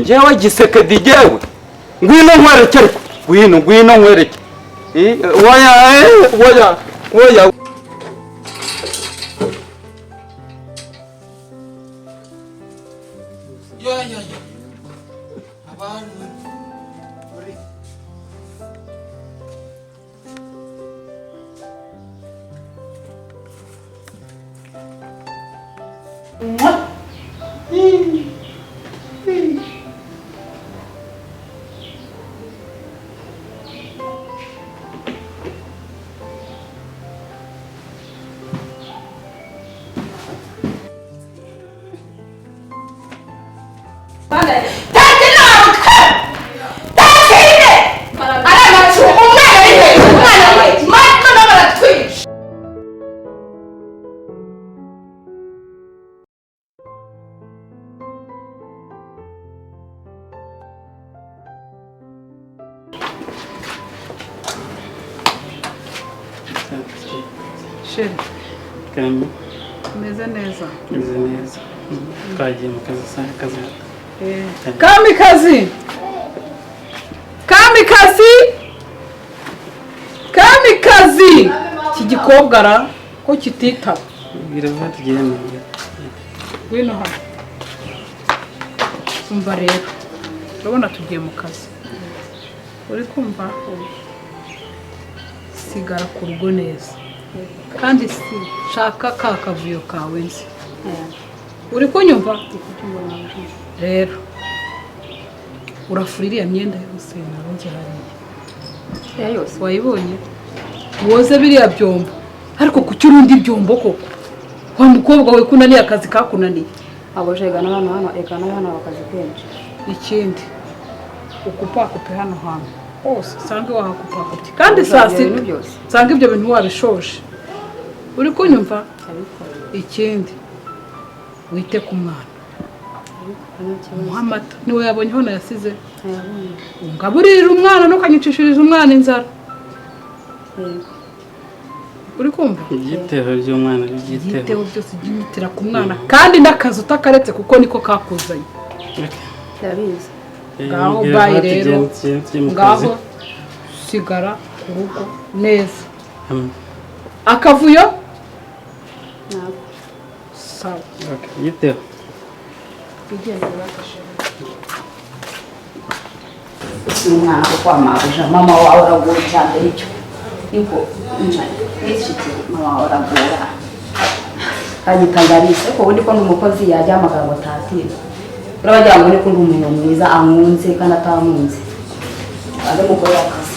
njyewe giseke digewe ngwino nkwereke ngwino nkwereke oya abantu Kami meze neza twagiye mu kazi saa kazi kamikazi iki gikobwa ko kitita birava tugenda wino hano umva rero urabona tugiye mu kazi uri kumva sigara ku rugo neza kandi si shaka ka kavuyo kawe nzi uri kunyumva rero urafura iriya myenda yose narunze hariya yose wayibonye woze biriya byombo ariko kuki urundi byombo koko wa mukobwa we kunaniye akazi kakunaniye aboje egana hano akazi kenshi ikindi ukupakupe hano hantu hose sange wahakupakupe kandi sange ibyo bintu wabishoje uri kunyumva ikindi wite ku mwana Muhamata niwe yabonye hano yasize ungaburira umwana ntukanyicishirize umwana inzara uri kumva igitero ry'umwana igitero byose gitira ku mwana kandi n'akazi utakaretse kuko niko kakuzanye yabizi ngaho bayi rero ngaho sigara ku rugo neza akavuyo sawa igitero umwana kwa mabuja mama wawe uragura cyane icyo niko mama wawe uragura kagitangarise ko ubundi ko n'umukozi yajya amagambo tatira urabajya ngo niko ndi umuntu mwiza ankunze kandi atamunze ade mukora akazi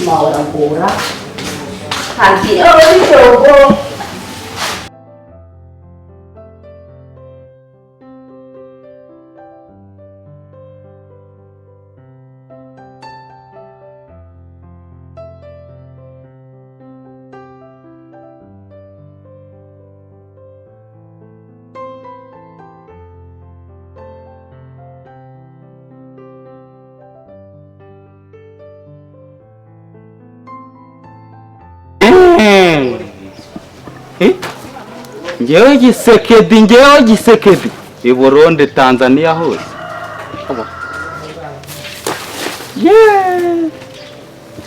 mama uragura kandi urabikogo njyewe gisekedi i Burundi Tanzania hose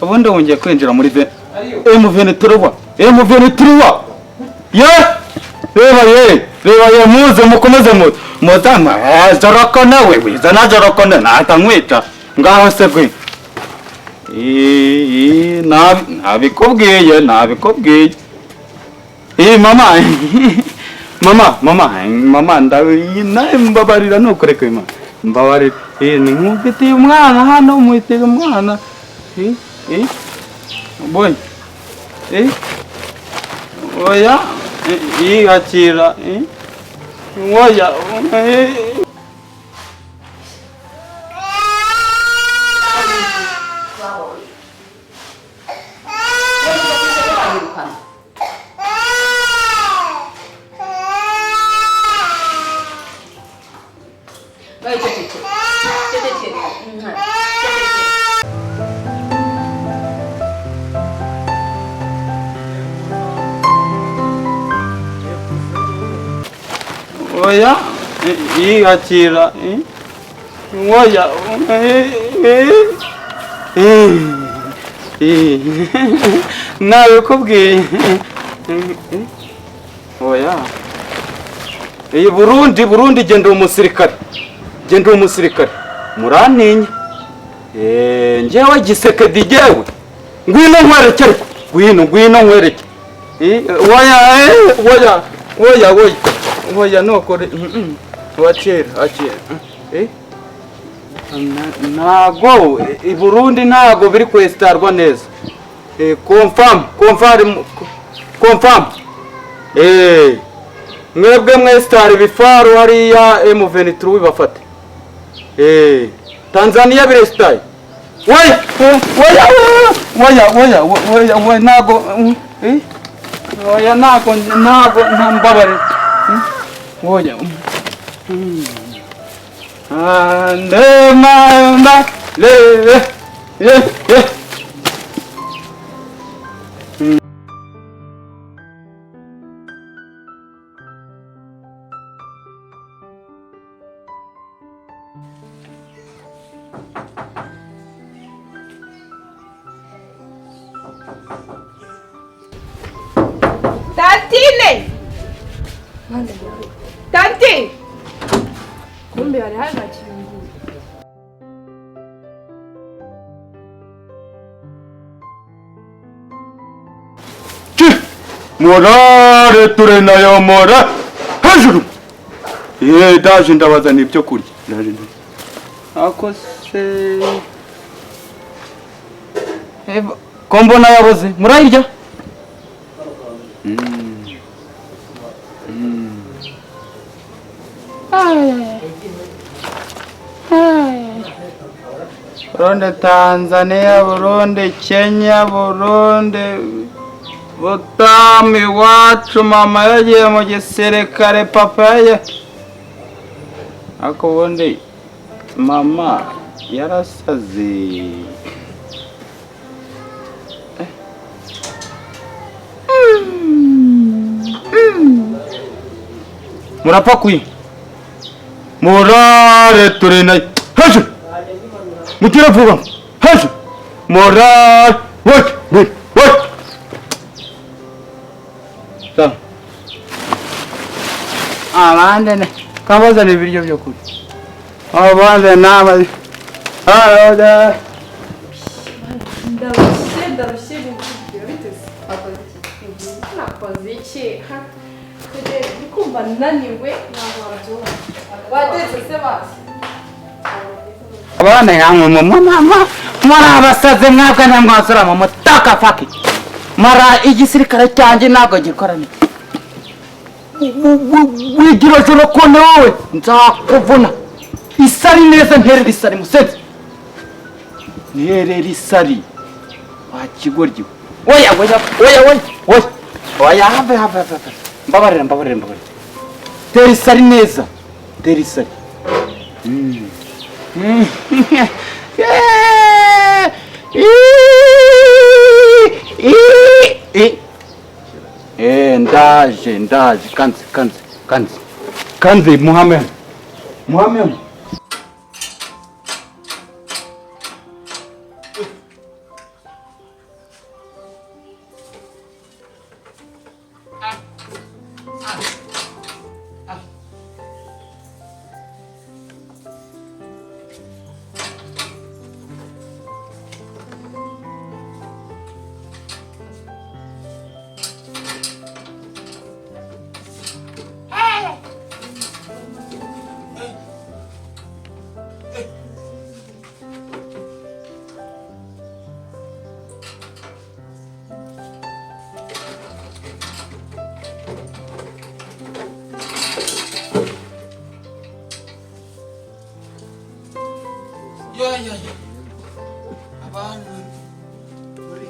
ubundi wongeye kwinjira muri M23 reba muze mukomeze mutama zorokona wewe zana zorokona natamwita ngaho se gwe nabikubwiye mama mbabarira nukureke mbabarira ni nkufitiye umwana hano umwiteye umwana boy oya akira oya oya yihakira oya nabikubwiye oya iyi Burundi genda umusirikare murantinya njyewe gisekedi njyewe ngwino nkwereke ariko ngwino nkwereke oya nokore wacera ntago i Burundi ntago biri kwesitarwa neza confirm mwebwe mwesitari bifaru hariya M23 bibafate Tanzania biresitaye ntago ntambabare Tanti! Kumbe hari hanakinguye. Morare turenayo mora hejuru ndaje ndabazana ibyo kurya ako se ko mbona yaboze murayirya Burundi, Tanzania, Burundi, Kenya, Burundi, Butamu iwacu mama yagiye mu gisirikare papa yagiye ariko ubundi mama yarasaze murapfa kuyi morale turena hejuru mutira vuba hejuru morale wait abandi ne kabazana ibiryo byo kurya abandi nama ndarushye biteze nakoze iki ndikumva naniwe ntabwo wabyumva watetse se basi abana yamwe mama muri abasaze mwabwa nyamwasura mu mutaka faki mara igisirikare cyanjye ntabwo gikorana wigira joro kone wowe nzakuvuna isari neza nterera isari musenze nterera isari wakigoryi oya have mbabarira tera isari neza tera isari ndaje kanze Muhammad abantu muri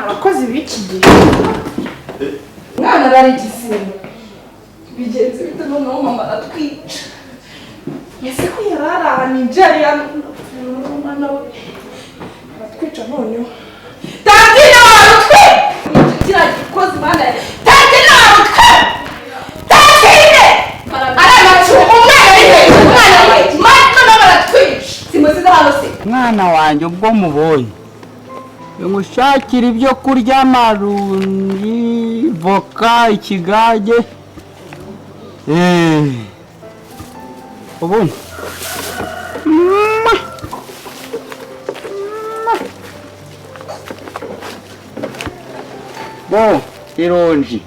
abakozi b'iki gihe mwana arari igisimba bigenze bite noneho mama aratwica ese ko yarari aha nigeriya umwana we aratwica noneho tatina warutwe kiriya gikozi mana tatina warutwe tatine aramacu umwana we mato n'abaratwica simusize hano se mwana wanjye ubwo mubonye bimushakira ibyo kurya amarundi voka ikigage ubundi bo ironji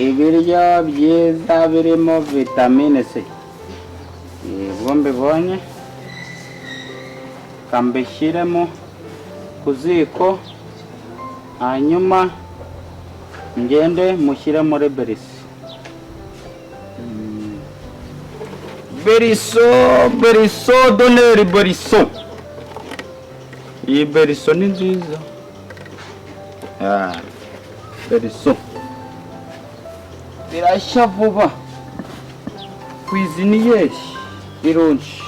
ibiryo byiza birimo vitamine C ubwo mbibonye kambishyiremo ku ziko hanyuma ngende mushyire muri beriso doneri beriso. Iyi beriso ni nziza. Beriso birashya vuba kwiziniye ironji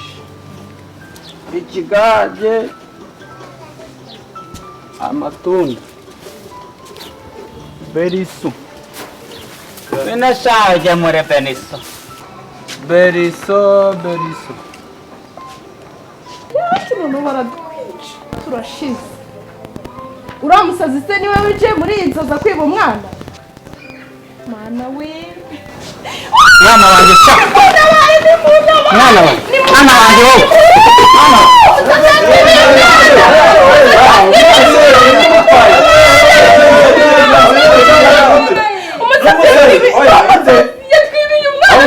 ikigage amatunda beriso binashaje muri beriso none baradukwica turashize uriya musazi se niwe wicaye muri iyi nzu aza kwiba umwana mwana we mwana wanjye mwana wanjye wowe yatwibiye umwana